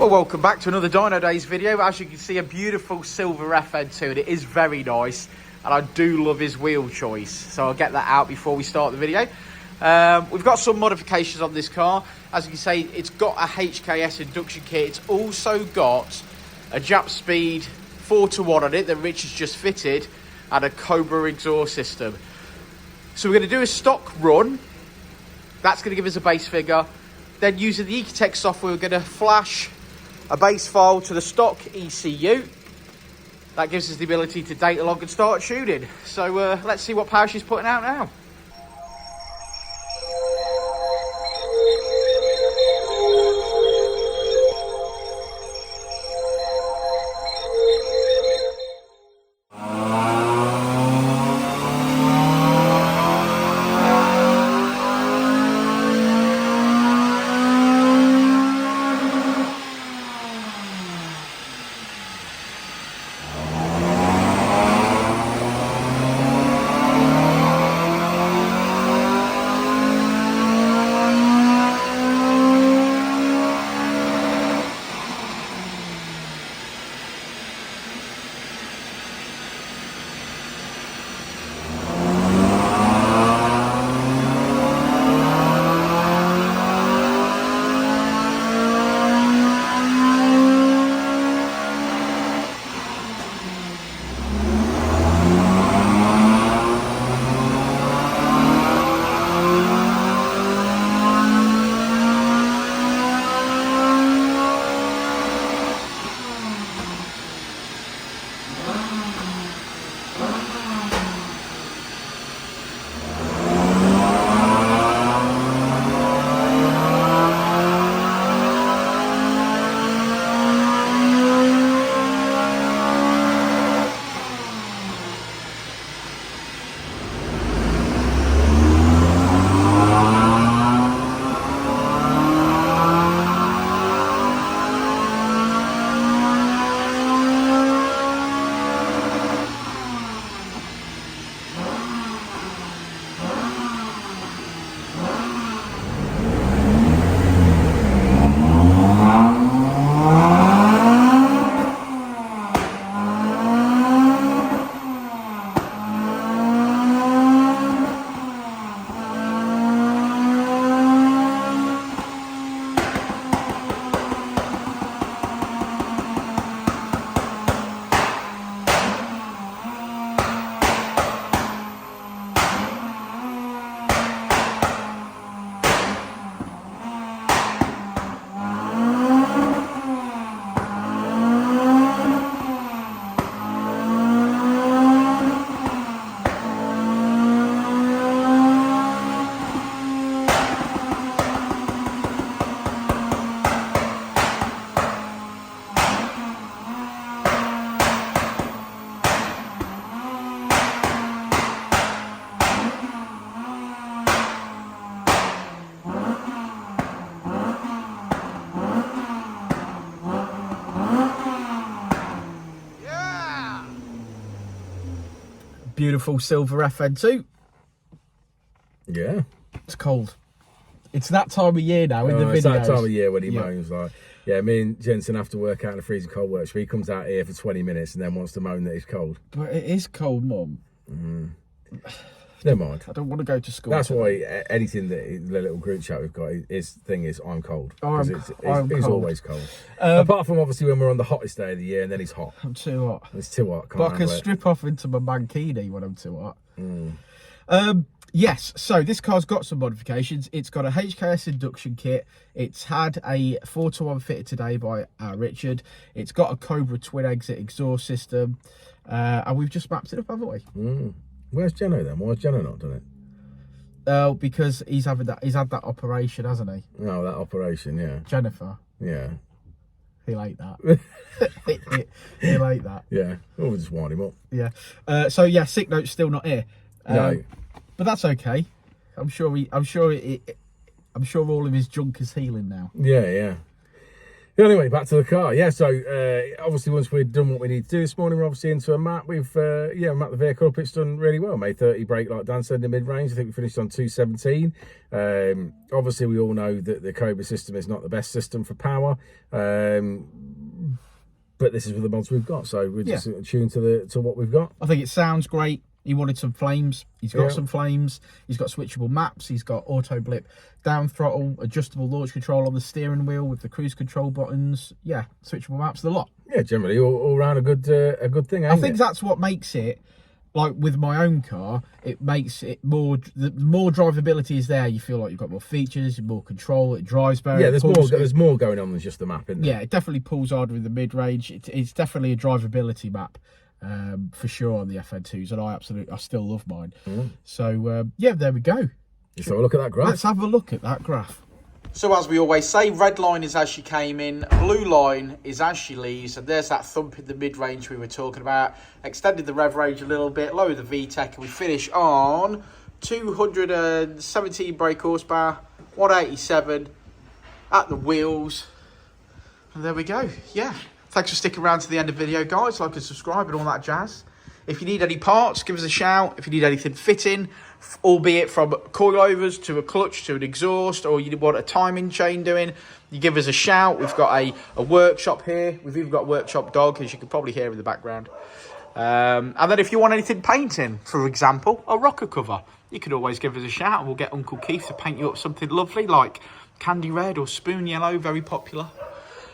Well, welcome back to another Dynodaze video. As you can see, a beautiful silver FN2, and it is very nice, and I do love his wheel choice, so I'll get that out before we start the video. We've got some modifications on this car. As you can see, it's got a HKS induction kit. It's also got a Japspeed 4-to-1 on it that Rich has just fitted, and a Cobra exhaust system. So we're going to do a stock run. That's going to give us a base figure. Then using the ecutek software, we're going to flash a base file to the stock ECU. That gives us the ability to data log and start shooting. So let's see what power she's putting out now. Beautiful silver FN2. Yeah. It's cold. It's that time of year now in the videos. It's that time of year when he moans like, yeah, me and Jensen have to work out in a freezing cold workshop. He comes out here for 20 minutes and then wants to moan that it's cold. But it is cold, Mum. Never mind. I don't want to go to school. That's why anything that the little group chat we've got, his thing is I'm cold. It's always cold. Apart from obviously when we're on the hottest day of the year and then it's hot. I'm too hot. It's too hot. But I can strip off into my mankini when I'm too hot. Yes, so this car's got some modifications. It's got a HKS induction kit. It's had a 4-to-1 fitted today by Richard. It's got a Cobra twin exit exhaust system. And we've just mapped it up, haven't we? Where's Jeno then? Why has Jeno not done it? Because he's had that operation, hasn't he? Oh, that operation, yeah. Jennifer. Yeah. He'll hate that. He'll hate that. Yeah. We'll just wind him up. Yeah. So yeah, sick note's still not here. No. But that's okay. I'm sure all of his junk is healing now. Yeah. Anyway, back to the car. Yeah, so obviously once we've done what we need to do this morning, we're obviously into a map. We've mapped the vehicle up. It's done really well. Made 30 brake, like Dan said, in the mid-range. I think we finished on 217. Obviously, we all know that the Cobra system is not the best system for power. But this is with the mods we've got, so we're just tuned to what we've got. I think it sounds great. He wanted some flames. He's got some flames. He's got switchable maps. He's got auto blip, down throttle, adjustable launch control on the steering wheel with the cruise control buttons. Yeah, switchable maps, the lot. Yeah, generally all around a good thing. I think that's what makes it, like with my own car, it makes it more. The more drivability is there, you feel like you've got more features, more control. It drives better. Yeah, there's more going on than just the map, isn't there? Yeah, it definitely pulls harder in the mid range. It's definitely a drivability map. For sure on the FN2s, and I still love mine. So yeah, there we go. Let's have a look at that graph. Let's have a look at that graph. So as we always say, red line is as she came in, blue line is as she leaves, and there's that thump in the mid-range we were talking about. Extended the rev range a little bit, lowered the VTEC, and we finish on 217 brake horsepower, 187 at the wheels, and there we go. Yeah. Thanks for sticking around to the end of the video, guys. Like and subscribe and all that jazz. If you need any parts, give us a shout. If you need anything fitting, albeit from coilovers to a clutch to an exhaust, or you want a timing chain doing, you give us a shout. We've got a workshop here. We've even got a workshop dog, as you can probably hear in the background. And then if you want anything painting, for example, a rocker cover, you can always give us a shout, and we'll get Uncle Keith to paint you up something lovely like candy red or spoon yellow, very popular.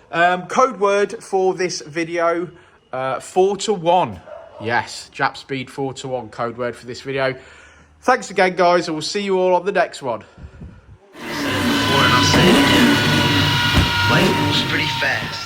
Code word for this video, 4-1. Yes, Japspeed 4-1 code word for this video. Thanks again, guys, and we'll see you all on the next one. Said it before and I'll say it again. Life moves pretty fast.